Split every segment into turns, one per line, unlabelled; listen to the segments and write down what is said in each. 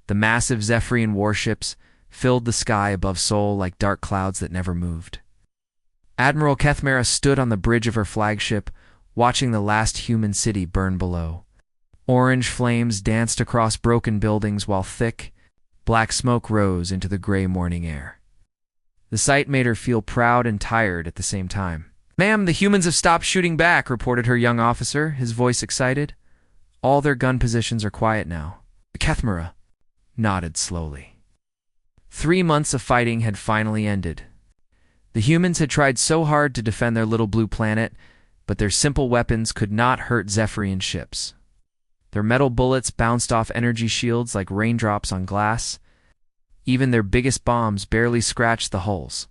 The massive Zephyrian warships filled the sky above Sol like dark clouds that never moved. Admiral Kethmera stood on the bridge of her flagship, watching the last human city burn below. Orange flames danced across broken buildings while thick, black smoke rose into the gray morning air. The sight made her feel proud and tired at the same time. "Ma'am, the humans have stopped shooting back," reported her young officer, his voice excited. "All their gun positions are quiet now." Kethmera nodded slowly. 3 months of fighting had finally ended. The humans had tried so hard to defend their little blue planet, but their simple weapons could not hurt Zephyrian ships. Their metal bullets bounced off energy shields like raindrops on glass. Even their biggest bombs barely scratched the hulls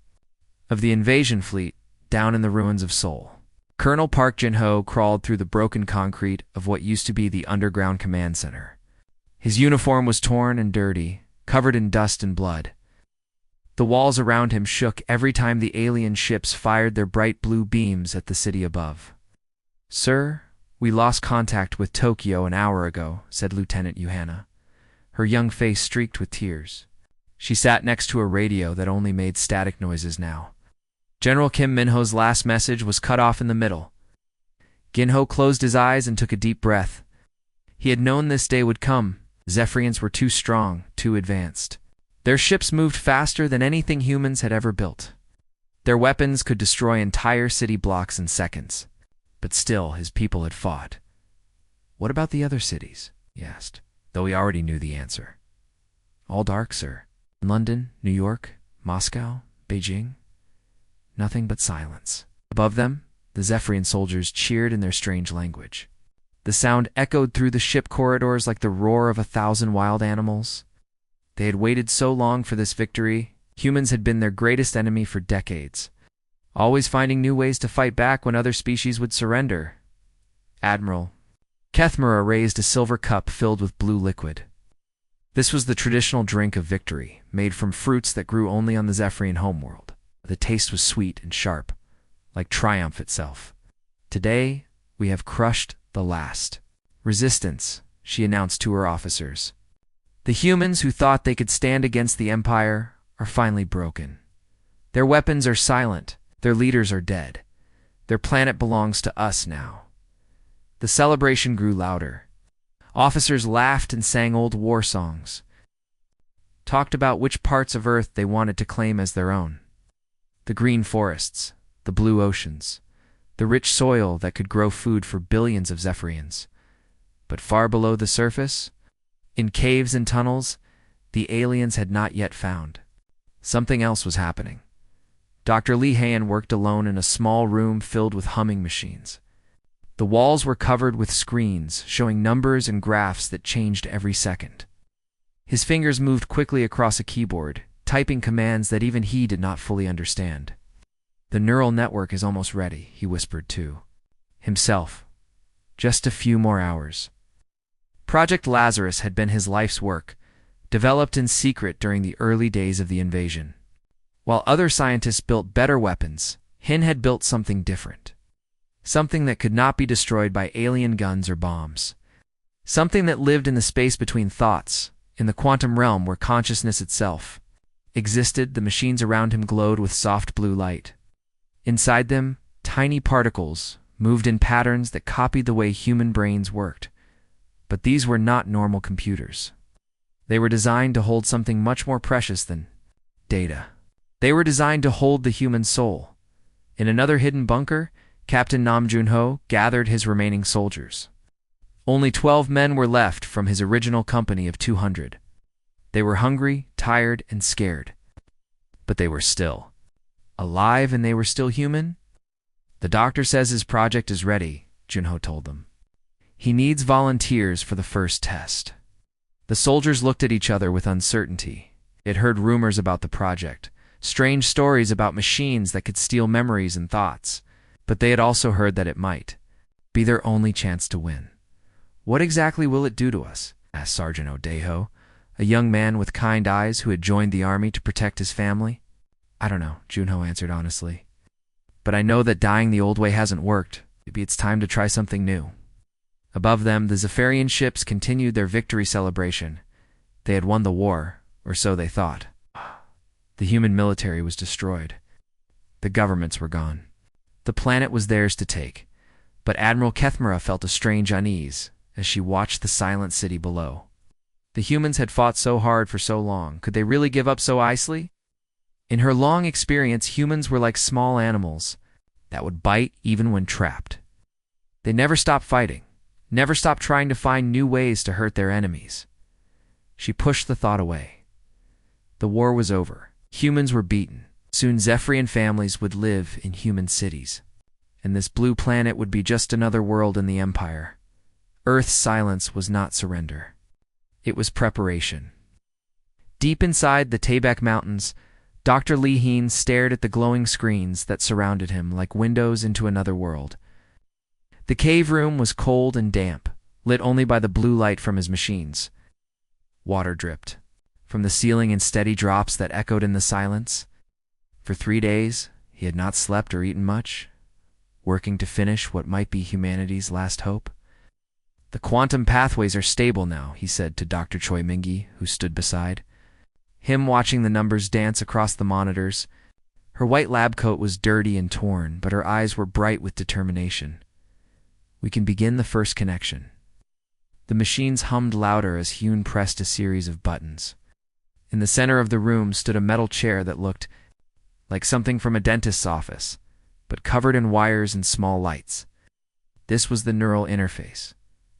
of the invasion fleet down in the ruins of Sol. Colonel Park Jin-ho crawled through the broken concrete of what used to be the underground command center. His uniform was torn and dirty, covered in dust and blood. The walls around him shook every time the alien ships fired their bright blue beams at the city above. "Sir, we lost contact with Tokyo an hour ago," said Lieutenant Yuhana. Her young face streaked with tears. She sat next to a radio that only made static noises now. General Kim Minho's last message was cut off in the middle. Ginho closed his eyes and took a deep breath. He had known this day would come. Zephyrians were too strong, too advanced. Their ships moved faster than anything humans had ever built. Their weapons could destroy entire city blocks in seconds. But still, his people had fought. "What about the other cities?" he asked, though he already knew the answer. "All dark, sir. London, New York, Moscow, Beijing. Nothing but silence." Above them, the Zephyrian soldiers cheered in their strange language. The sound echoed through the ship corridors like the roar of 1,000 wild animals. They had waited so long for this victory. Humans had been their greatest enemy for decades, always finding new ways to fight back when other species would surrender. Admiral Kethmera raised a silver cup filled with blue liquid. This was the traditional drink of victory, made from fruits that grew only on the Zephyrian homeworld. The taste was sweet and sharp, like triumph itself. "Today, we have crushed the last resistance," she announced to her officers. "The humans who thought they could stand against the Empire are finally broken. Their weapons are silent, their leaders are dead. Their planet belongs to us now." The celebration grew louder. Officers laughed and sang old war songs, talked about which parts of Earth they wanted to claim as their own. The green forests, the blue oceans, the rich soil that could grow food for billions of Zephyrians. But far below the surface, in caves and tunnels, the aliens had not yet found. Something else was happening. Dr. Lee Hayan worked alone in a small room filled with humming machines. The walls were covered with screens showing numbers and graphs that changed every second. His fingers moved quickly across a keyboard, typing commands that even he did not fully understand. "The neural network is almost ready," he whispered to himself. "Just a few more hours." Project Lazarus had been his life's work, developed in secret during the early days of the invasion. While other scientists built better weapons, Hin had built something different. Something that could not be destroyed by alien guns or bombs. Something that lived in the space between thoughts, in the quantum realm where consciousness itself existed. The machines around him glowed with soft blue light. Inside them, tiny particles moved in patterns that copied the way human brains worked. But these were not normal computers. They were designed to hold something much more precious than data. They were designed to hold the human soul. In another hidden bunker, Captain Nam Junho gathered his remaining soldiers. Only 12 men were left from his original company of 200. They were hungry, tired, and scared. But they were still alive, and they were still human. "The doctor says his project is ready," Junho told them. "He needs volunteers for the first test." The soldiers looked at each other with uncertainty. They had heard rumors about the project, strange stories about machines that could steal memories and thoughts. But they had also heard that it might be their only chance to win. "What exactly will it do to us?" asked Sergeant Odeho, a young man with kind eyes who had joined the army to protect his family. "I don't know," Junho answered honestly. "But I know that dying the old way hasn't worked. Maybe it's time to try something new." Above them, the Zephyrian ships continued their victory celebration. They had won the war, or so they thought. The human military was destroyed. The governments were gone. The planet was theirs to take. But Admiral Kethmera felt a strange unease as she watched the silent city below. The humans had fought so hard for so long. Could they really give up so easily? In her long experience, humans were like small animals that would bite even when trapped. They never stopped fighting, never stopped trying to find new ways to hurt their enemies. She pushed the thought away. The war was over. Humans were beaten. Soon Zephyrian families would live in human cities, and this blue planet would be just another world in the Empire. Earth's silence was not surrender. It was preparation. Deep inside the Taybek Mountains, Dr. Leheen stared at the glowing screens that surrounded him like windows into another world. The cave room was cold and damp, lit only by the blue light from his machines. Water dripped from the ceiling in steady drops that echoed in the silence. For 3 days, he had not slept or eaten much, working to finish what might be humanity's last hope. The quantum pathways are stable now, he said to Dr. Choi Mingi, who stood beside him watching the numbers dance across the monitors. Her white lab coat was dirty and torn, but her eyes were bright with determination. We can begin the first connection. The machines hummed louder as Hyun pressed a series of buttons. In the center of the room stood a metal chair that looked like something from a dentist's office, but covered in wires and small lights. This was the neural interface,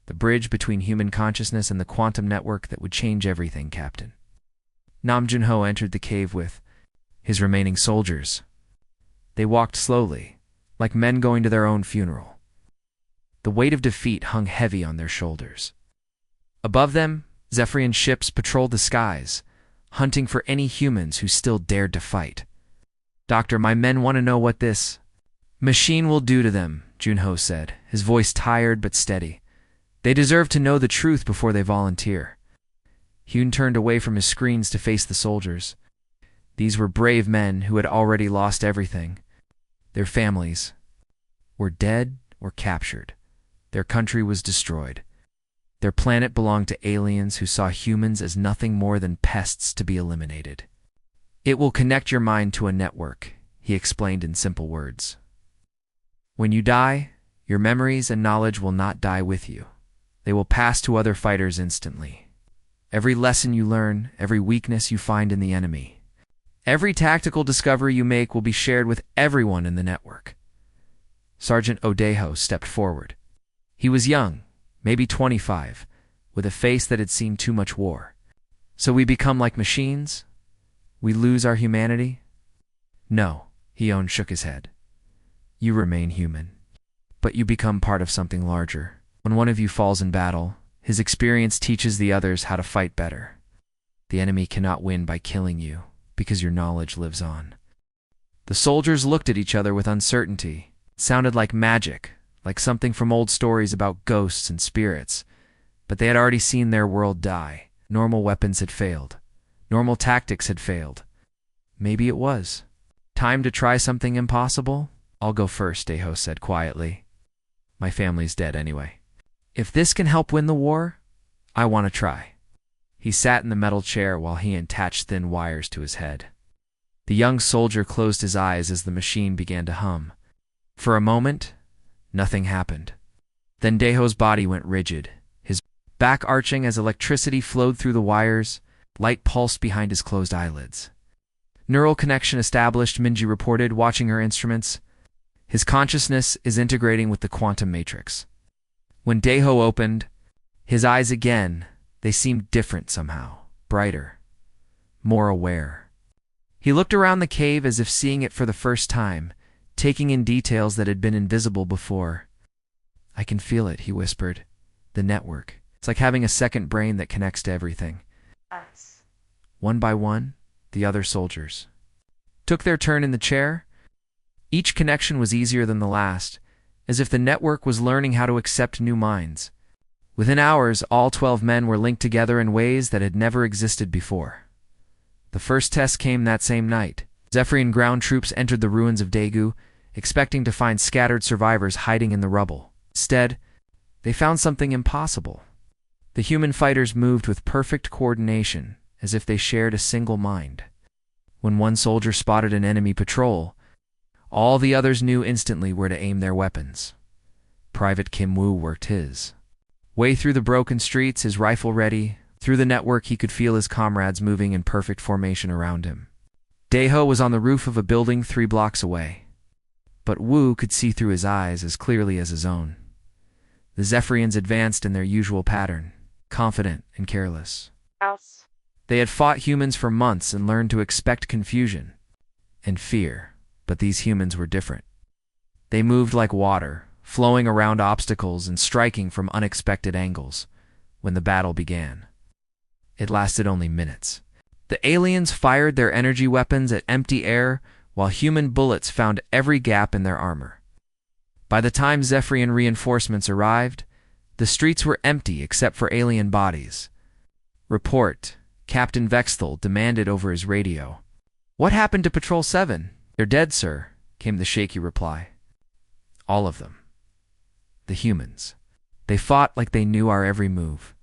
the bridge between human consciousness and the quantum network that would change everything, Captain. Nam Junho entered the cave with his remaining soldiers. They walked slowly, like men going to their own funeral. The weight of defeat hung heavy on their shoulders. Above them, Zephyrian ships patrolled the skies, hunting for any humans who still dared to fight. Doctor, my men want to know what this machine will do to them, Junho said, his voice tired but steady. They deserve to know the truth before they volunteer. Hyun turned away from his screens to face the soldiers. These were brave men who had already lost everything. Their families were dead or captured. Their country was destroyed. Their planet belonged to aliens who saw humans as nothing more than pests to be eliminated. It will connect your mind to a network, he explained in simple words. When you die, your memories and knowledge will not die with you. They will pass to other fighters instantly. Every lesson you learn, every weakness you find in the enemy, every tactical discovery you make will be shared with everyone in the network. Sergeant Odejo stepped forward. He was young, maybe 25, with a face that had seen too much war. So we become like machines? We lose our humanity? No, Hyun shook his head. You remain human, but you become part of something larger. When one of you falls in battle, his experience teaches the others how to fight better. The enemy cannot win by killing you, because your knowledge lives on. The soldiers looked at each other with uncertainty. It sounded like magic, like something from old stories about ghosts and spirits. But they had already seen their world die. Normal weapons had failed. Normal tactics had failed. Maybe it was time to try something impossible? I'll go first, Deho said quietly. My family's dead anyway. If this can help win the war, I want to try. He sat in the metal chair while he attached thin wires to his head. The young soldier closed his eyes as the machine began to hum. For a moment, nothing happened. Then Deho's body went rigid, his back arching as electricity flowed through the wires. Light pulsed behind his closed eyelids. Neural connection established, Minji reported, watching her instruments. His consciousness is integrating with the quantum matrix. When Deho opened his eyes again, they seemed different somehow, brighter, more aware. He looked around the cave as if seeing it for the first time, taking in details that had been invisible before. I can feel it, he whispered. The network. It's like having a second brain that connects to everything. One by one, the other soldiers took their turn in the chair. Each connection was easier than the last, as if the network was learning how to accept new minds. Within hours, all 12 men were linked together in ways that had never existed before. The first test came that same night. Zephyrian ground troops entered the ruins of Daegu, expecting to find scattered survivors hiding in the rubble. Instead, they found something impossible. The human fighters moved with perfect coordination, as if they shared a single mind. When one soldier spotted an enemy patrol, all the others knew instantly where to aim their weapons. Private Kim Woo worked his way through the broken streets, his rifle ready. Through the network, he could feel his comrades moving in perfect formation around him. Daeho was on the roof of a building 3 blocks away, but Woo could see through his eyes as clearly as his own. The Zephyrians advanced in their usual pattern, confident and careless. They had fought humans for months and learned to expect confusion and fear, but these humans were different. They moved like water, flowing around obstacles and striking from unexpected angles. When the battle began, it lasted only minutes. The aliens fired their energy weapons at empty air, while human bullets found every gap in their armor. By the time Zephyrian reinforcements arrived, the streets were empty except for alien bodies. "Report," Captain Vexthal demanded over his radio. "What happened to Patrol 7? "They're dead, sir," came the shaky reply. "All of them. The humans. They fought like they knew our every move."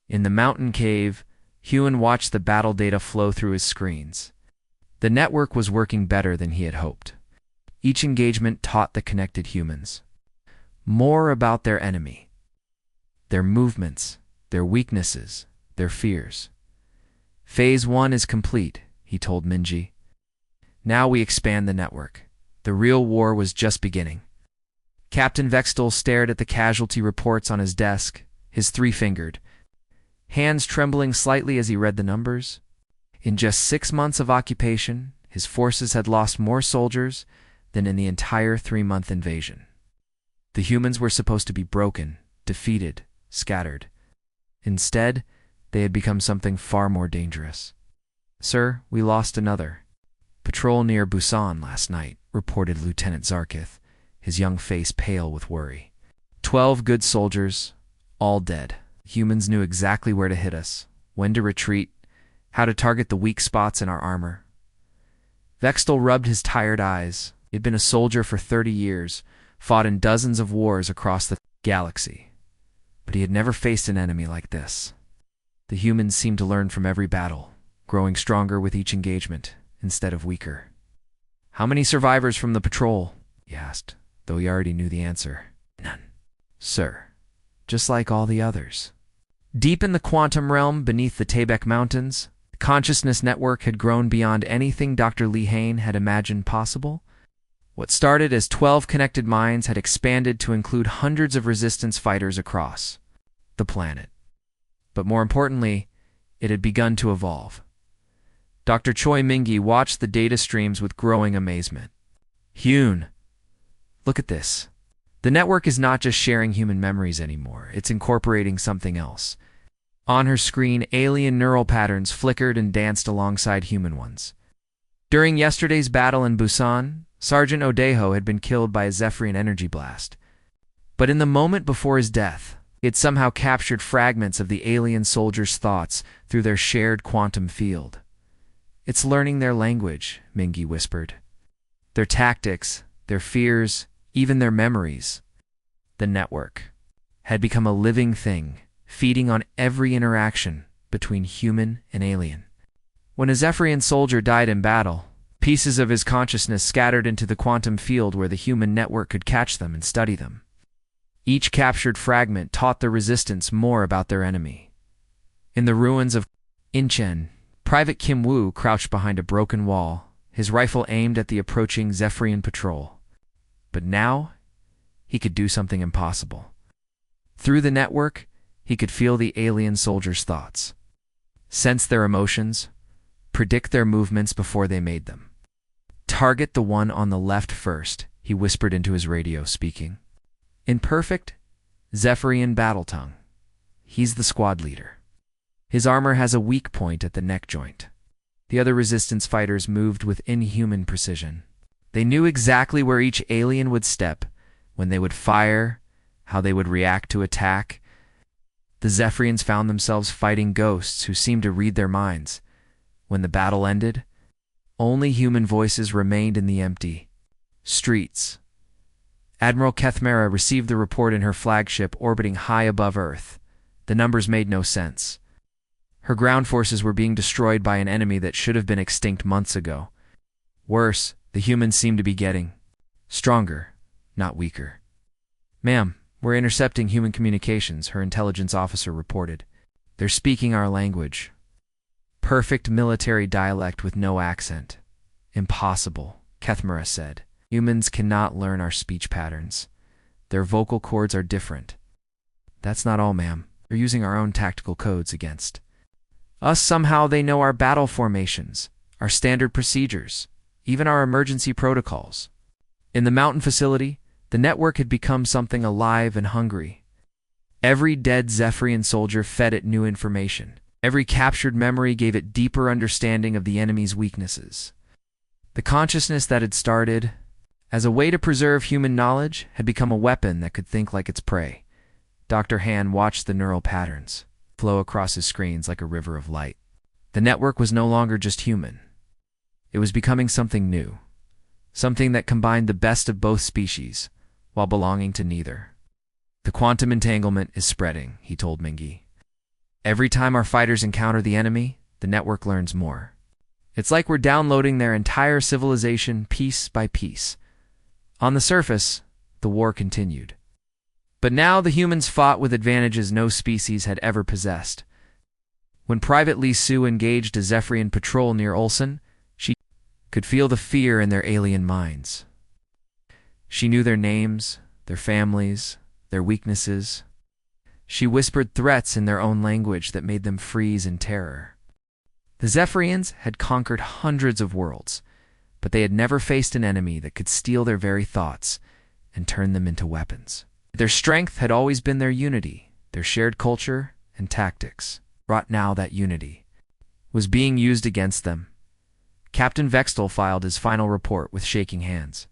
In the mountain cave, Hewan watched the battle data flow through his screens. The network was working better than he had hoped. Each engagement taught the connected humans more about their enemy, their movements, their weaknesses, their fears. "Phase 1 is complete," he told Minji. "Now we expand the network." The real war was just beginning. Captain Vexthal stared at the casualty reports on his desk, his 3-fingered hands trembling slightly as he read the numbers. In just 6 months of occupation, his forces had lost more soldiers than in the entire 3-month invasion. The humans were supposed to be broken, defeated, scattered. Instead, they had become something far more dangerous. "Sir, we lost another patrol near Busan last night," reported Lieutenant Zarkith, his young face pale with worry. 12 good soldiers, all dead. Humans knew exactly where to hit us, when to retreat, how to target the weak spots in our armor. Vexthal rubbed his tired eyes. He had been a soldier for 30 years, fought in dozens of wars across the galaxy, but he had never faced an enemy like this. The humans seemed to learn from every battle, growing stronger with each engagement, instead of weaker. "How many survivors from the patrol?" he asked, though he already knew the answer. "None, sir. Just like all the others." Deep in the quantum realm beneath the Taebaek Mountains, the consciousness network had grown beyond anything Dr. Lee Hain had imagined possible. What started as 12 connected minds had expanded to include hundreds of resistance fighters across the planet. But more importantly, it had begun to evolve. Dr. Choi Mingi watched the data streams with growing amazement. "Hyun, look at this. The network is not just sharing human memories anymore, it's incorporating something else." On her screen, alien neural patterns flickered and danced alongside human ones. During yesterday's battle in Busan, Sergeant Odeho had been killed by a Zephyrian energy blast. But in the moment before his death, he had somehow captured fragments of the alien soldiers' thoughts through their shared quantum field. "It's learning their language," Mingi whispered. "Their tactics, their fears, even their memories." The network had become a living thing, feeding on every interaction between human and alien. When a Zephyrian soldier died in battle, pieces of his consciousness scattered into the quantum field where the human network could catch them and study them. Each captured fragment taught the resistance more about their enemy. In the ruins of Incheon, Private Kim Woo crouched behind a broken wall, his rifle aimed at the approaching Zephyrian patrol. But now, he could do something impossible. Through the network, he could feel the alien soldiers' thoughts, sense their emotions, predict their movements before they made them. "Target the one on the left first," he whispered into his radio, speaking in perfect Zephyrian battle tongue. "He's the squad leader. His armor has a weak point at the neck joint." The other resistance fighters moved with inhuman precision. They knew exactly where each alien would step, when they would fire, how they would react to attack. The Zephyrians found themselves fighting ghosts who seemed to read their minds. When the battle ended, only human voices remained in the empty streets. Admiral Kethmera received the report in her flagship orbiting high above Earth. The numbers made no sense. Her ground forces were being destroyed by an enemy that should have been extinct months ago. Worse, the humans seemed to be getting stronger, not weaker. "Ma'am, we're intercepting human communications," her intelligence officer reported. "They're speaking our language. Perfect military dialect with no accent." "Impossible," Kethmera said. "Humans cannot learn our speech patterns. Their vocal cords are different." "That's not all, ma'am. They're using our own tactical codes against us. Somehow they know our battle formations, our standard procedures, even our emergency protocols." In the mountain facility, the network had become something alive and hungry. Every dead Zephyrian soldier fed it new information. Every captured memory gave it deeper understanding of the enemy's weaknesses. The consciousness that had started as a way to preserve human knowledge had become a weapon that could think like its prey. Dr. Han watched the neural patterns flow across his screens like a river of light. The network was no longer just human. It was becoming something new, something that combined the best of both species while belonging to neither. "The quantum entanglement is spreading," he told Mingy. "Every time our fighters encounter the enemy, the network learns more. It's like we're downloading their entire civilization piece by piece." On the surface, the war continued. But now the humans fought with advantages no species had ever possessed. When Private Li Su engaged a Zephyrian patrol near Ulsan, she could feel the fear in their alien minds. She knew their names, their families, their weaknesses. She whispered threats in their own language that made them freeze in terror. The Zephyrians had conquered hundreds of worlds, but they had never faced an enemy that could steal their very thoughts and turn them into weapons. Their strength had always been their unity, their shared culture and tactics. Right now that unity was being used against them. Captain Vextel filed his final report with shaking hands.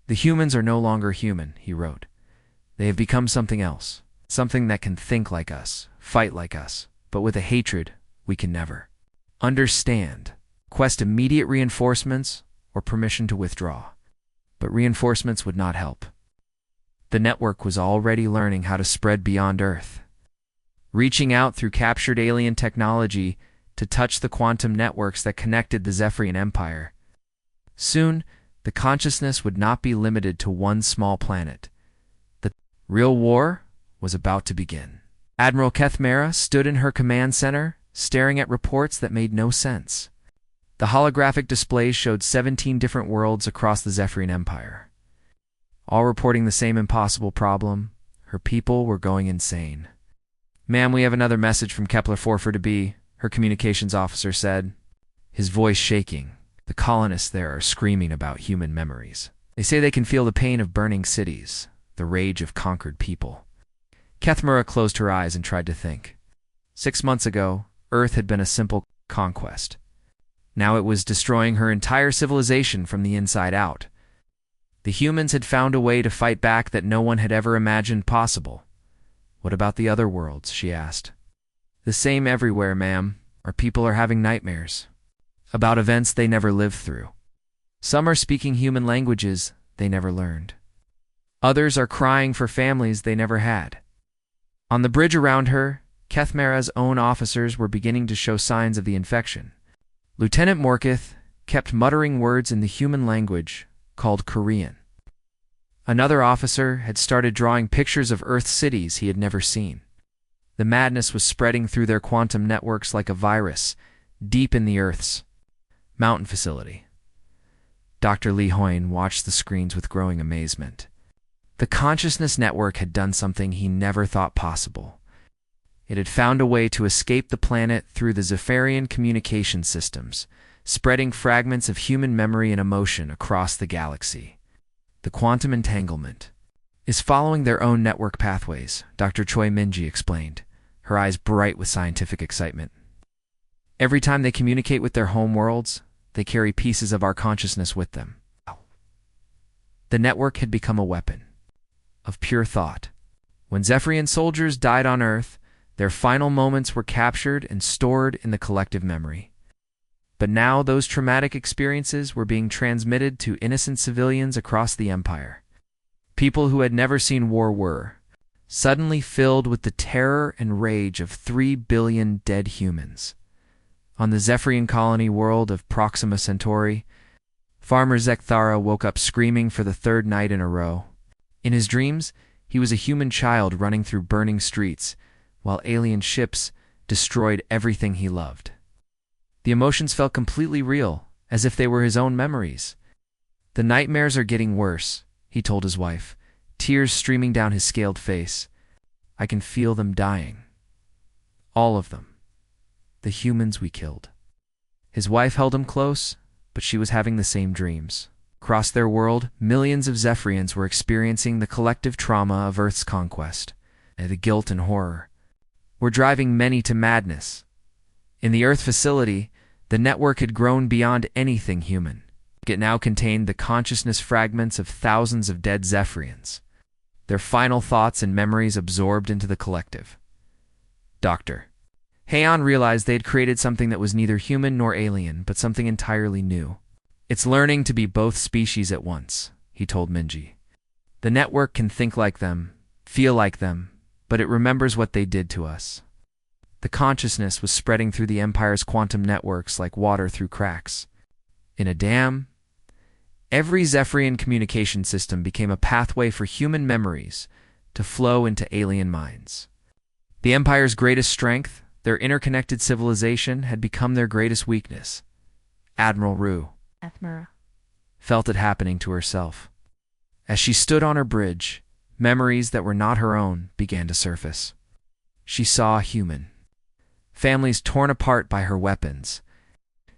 "The humans are no longer human," he wrote. "They have become something else, something that can think like us, fight like us, but with a hatred we can never understand. Quest immediate reinforcements or permission to withdraw." But reinforcements would not help. The network was already learning how to spread beyond Earth, reaching out through captured alien technology to touch the quantum networks that connected the Zephyrian Empire. Soon, the consciousness would not be limited to one small planet. The real war was about to begin. Admiral Kethmera stood in her command center, staring at reports that made no sense. The holographic displays showed 17 different worlds across the Zephyrian Empire, all reporting the same impossible problem. Her people were going insane. "Ma'am, we have another message from Kepler 4 to B," her communications officer said, his voice shaking. "The colonists there are screaming about human memories. They say they can feel the pain of burning cities, the rage of conquered people." Kethmera closed her eyes and tried to think. 6 months ago, Earth had been a simple conquest. Now it was destroying her entire civilization from the inside out. The humans had found a way to fight back that no one had ever imagined possible. "What about the other worlds?" she asked. "The same everywhere, ma'am. Our people are having nightmares about events they never lived through. Some are speaking human languages they never learned. Others are crying for families they never had." On the bridge around her, Kethmera's own officers were beginning to show signs of the infection. Lieutenant Morkith kept muttering words in the human language called Korean. Another officer had started drawing pictures of Earth cities he had never seen. The madness was spreading through their quantum networks like a virus, deep in the Earth's mountain facility. Dr. Li Hoyne watched the screens with growing amazement. The consciousness network had done something he never thought possible. It had found a way to escape the planet through the Zephyrian communication systems, spreading fragments of human memory and emotion across the galaxy. "The quantum entanglement is following their own network pathways," Dr. Choi Minji explained, her eyes bright with scientific excitement. "Every time they communicate with their home worlds, they carry pieces of our consciousness with them." The network had become a weapon of pure thought. When Zephyrian soldiers died on Earth, their final moments were captured and stored in the collective memory. But now those traumatic experiences were being transmitted to innocent civilians across the Empire. People who had never seen war were suddenly filled with the terror and rage of 3 billion dead humans. On the Zephyrian colony world of Proxima Centauri, Farmer Zekthara woke up screaming for the third night in a row. In his dreams, he was a human child running through burning streets, while alien ships destroyed everything he loved. The emotions felt completely real, as if they were his own memories. "The nightmares are getting worse," he told his wife, tears streaming down his scaled face. "I can feel them dying. All of them. The humans we killed." His wife held him close, but she was having the same dreams. Across their world, millions of Zephyrians were experiencing the collective trauma of Earth's conquest. The guilt and horror were driving many to madness. In the Earth facility, the network had grown beyond anything human. It now contained the consciousness fragments of thousands of dead Zephyrians, their final thoughts and memories absorbed into the collective. Dr. Heian realized they had created something that was neither human nor alien, but something entirely new. "It's learning to be both species at once," he told Minji. "The network can think like them, feel like them, but it remembers what they did to us." The consciousness was spreading through the Empire's quantum networks like water through cracks. In a dam, every Zephyrian communication system became a pathway for human memories to flow into alien minds. The Empire's greatest strength, their interconnected civilization, had become their greatest weakness. Admiral Rue felt it happening to herself. As she stood on her bridge, memories that were not her own began to surface. She saw a human. Families torn apart by her weapons.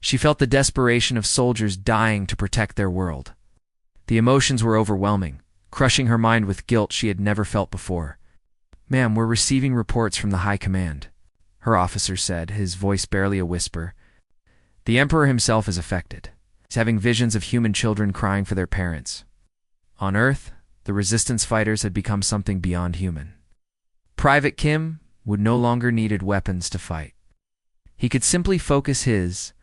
She felt the desperation of soldiers dying to protect their world. The emotions were overwhelming, crushing her mind with guilt she had never felt before. "Ma'am, we're receiving reports from the High Command," her officer said, his voice barely a whisper. "The Emperor himself is affected. He's having visions of human children crying for their parents." On Earth, the resistance fighters had become something beyond human. Private Kim would no longer needed weapons to fight. He could simply focus his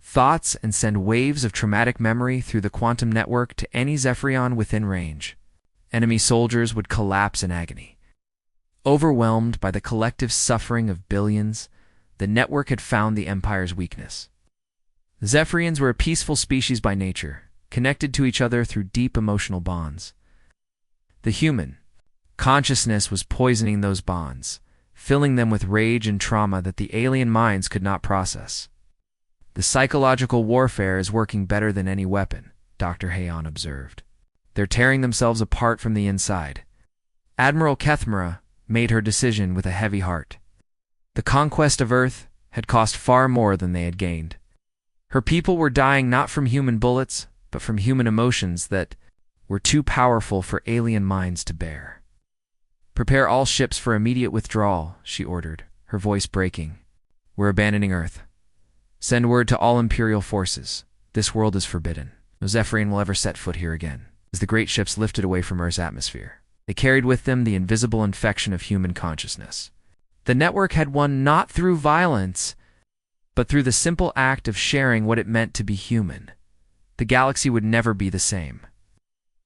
thoughts and send waves of traumatic memory through the quantum network to any Zephyrion within range. Enemy soldiers would collapse in agony. Overwhelmed by the collective suffering of billions, the network had found the Empire's weakness. The Zephyrians were a peaceful species by nature, connected to each other through deep emotional bonds. The human consciousness was poisoning those bonds, filling them with rage and trauma that the alien minds could not process. "The psychological warfare is working better than any weapon," Dr. Heian observed. "They're tearing themselves apart from the inside." Admiral Kethmera made her decision with a heavy heart. The conquest of Earth had cost far more than they had gained. Her people were dying not from human bullets, but from human emotions that were too powerful for alien minds to bear. "Prepare all ships for immediate withdrawal," she ordered, her voice breaking. "We're abandoning Earth. Send word to all Imperial forces. This world is forbidden. No Zephyrian will ever set foot here again." As the great ships lifted away from Earth's atmosphere, they carried with them the invisible infection of human consciousness. The network had won not through violence, but through the simple act of sharing what it meant to be human. The galaxy would never be the same.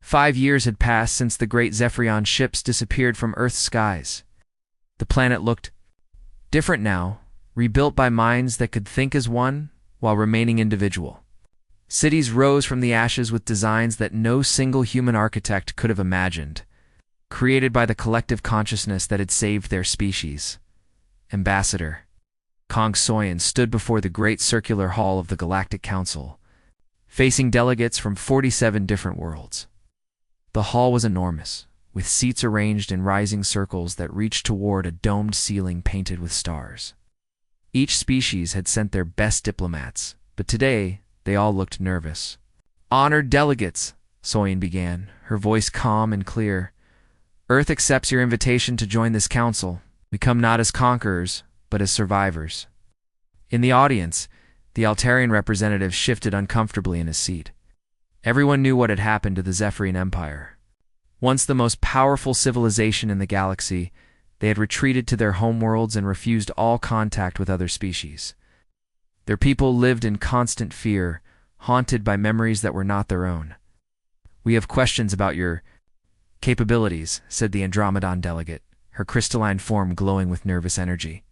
5 years had passed since the great Zephyrion ships disappeared from Earth's skies. The planet looked different now, rebuilt by minds that could think as one while remaining individual. Cities rose from the ashes with designs that no single human architect could have imagined, created by the collective consciousness that had saved their species. Ambassador Kong Soyan stood before the great circular hall of the Galactic Council, facing delegates from 47 different worlds. The hall was enormous, with seats arranged in rising circles that reached toward a domed ceiling painted with stars. Each species had sent their best diplomats, but today they all looked nervous. "Honored delegates," Soyan began, her voice calm and clear. "Earth accepts your invitation to join this council. We come not as conquerors, but as survivors." In the audience, the Altarian representative shifted uncomfortably in his seat. Everyone knew what had happened to the Zephyrian Empire. Once the most powerful civilization in the galaxy, they had retreated to their homeworlds and refused all contact with other species. Their people lived in constant fear, haunted by memories that were not their own. "We have questions about your capabilities," said the Andromedon delegate, her crystalline form glowing with nervous energy.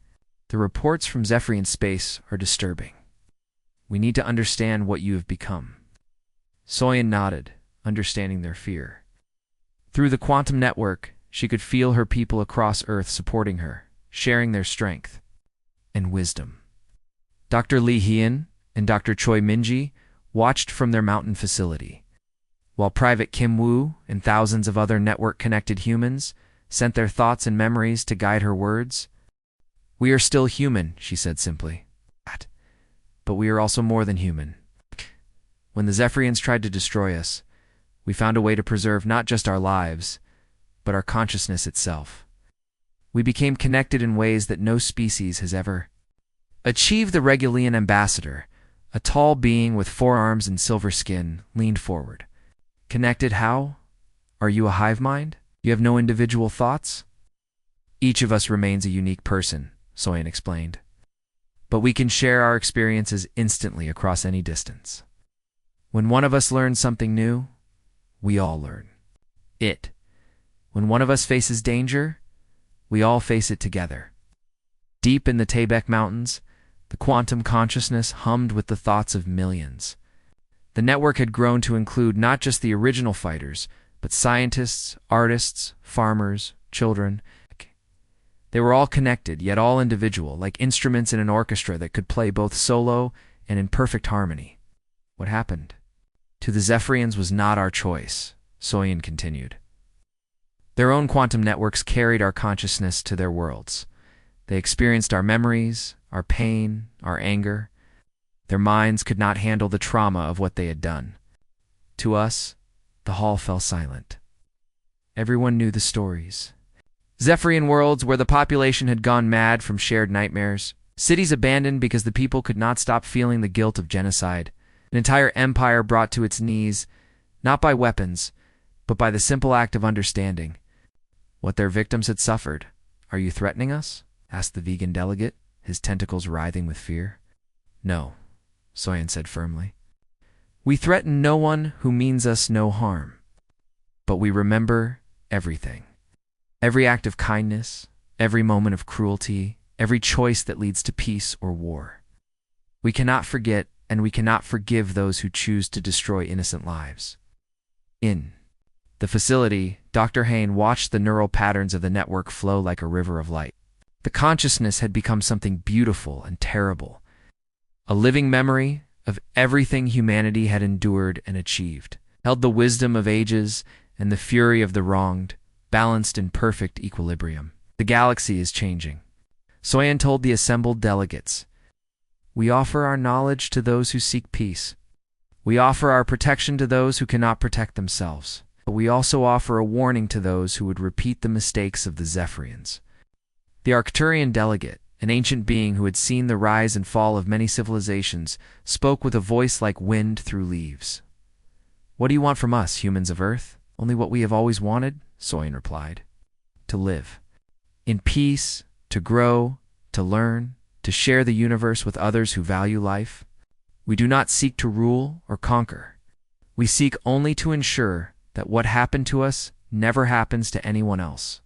The reports from Zephyrian space are disturbing. We need to understand what you have become. Soyan nodded, understanding their fear. Through the quantum network, she could feel her people across Earth supporting her, sharing their strength and wisdom. Dr. Li Hian and Dr. Choi Minji watched from their mountain facility, while Private Kim Woo and thousands of other network-connected humans sent their thoughts and memories to guide her words. "We are still human," she said simply. "But we are also more than human. When the Zephyrians tried to destroy us, we found a way to preserve not just our lives, but our consciousness itself. We became connected in ways that no species has ever achieved." The Regulian ambassador, a tall being with 4 arms and silver skin, leaned forward. "Connected how? Are you a hive mind? You have no individual thoughts?" "Each of us remains a unique person," Soyan explained. "But we can share our experiences instantly across any distance. When one of us learns something new, we all learn it. When one of us faces danger, we all face it together." Deep in the Taebaek Mountains, the quantum consciousness hummed with the thoughts of millions. The network had grown to include not just the original fighters, but scientists, artists, farmers, children. They were all connected, yet all individual, like instruments in an orchestra that could play both solo and in perfect harmony. "What happened to the Zephyrians was not our choice," Soyan continued. "Their own quantum networks carried our consciousness to their worlds. They experienced our memories, our pain, our anger. Their minds could not handle the trauma of what they had done. To us, the hall fell silent. Everyone knew the stories. Zephyrian worlds where the population had gone mad from shared nightmares, cities abandoned because the people could not stop feeling the guilt of genocide, an entire empire brought to its knees, not by weapons, but by the simple act of understanding what their victims had suffered. "Are you threatening us?" asked the vegan delegate, his tentacles writhing with fear. "No," Soyan said firmly. "We threaten no one who means us no harm. But we remember everything. Every act of kindness, every moment of cruelty, every choice that leads to peace or war. We cannot forget, and we cannot forgive those who choose to destroy innocent lives." In the facility, Dr. Hain watched the neural patterns of the network flow like a river of light. The consciousness had become something beautiful and terrible, a living memory of everything humanity had endured and achieved, held the wisdom of ages and the fury of the wronged, balanced in perfect equilibrium. "The galaxy is changing," Soyan told the assembled delegates. "We offer our knowledge to those who seek peace. We offer our protection to those who cannot protect themselves. But we also offer a warning to those who would repeat the mistakes of the Zephyrians." The Arcturian delegate, an ancient being who had seen the rise and fall of many civilizations, spoke with a voice like wind through leaves. "What do you want from us, humans of Earth?" "Only what we have always wanted," Soyan replied. "To live in peace, to grow, to learn, to share the universe with others who value life. We do not seek to rule or conquer. We seek only to ensure that what happened to us never happens to anyone else."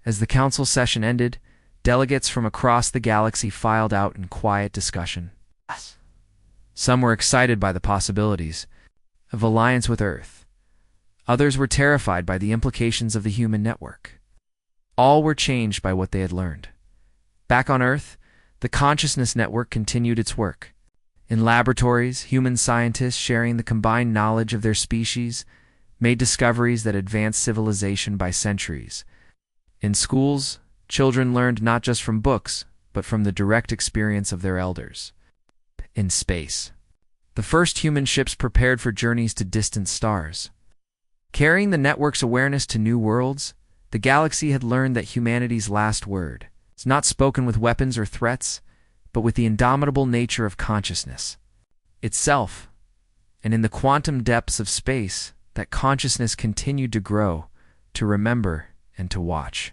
As the council session ended, delegates from across the galaxy filed out in quiet discussion. Some were excited by the possibilities of alliance with Earth. Others were terrified by the implications of the human network. All were changed by what they had learned. Back on Earth, the consciousness network continued its work. In laboratories, human scientists, sharing the combined knowledge of their species, made discoveries that advanced civilization by centuries. In schools, children learned not just from books, but from the direct experience of their elders. In space, the first human ships prepared for journeys to distant stars. Carrying the network's awareness to new worlds, the galaxy had learned that humanity's last word is not spoken with weapons or threats, but with the indomitable nature of consciousness itself. And in the quantum depths of space, that consciousness continued to grow, to remember, and to watch.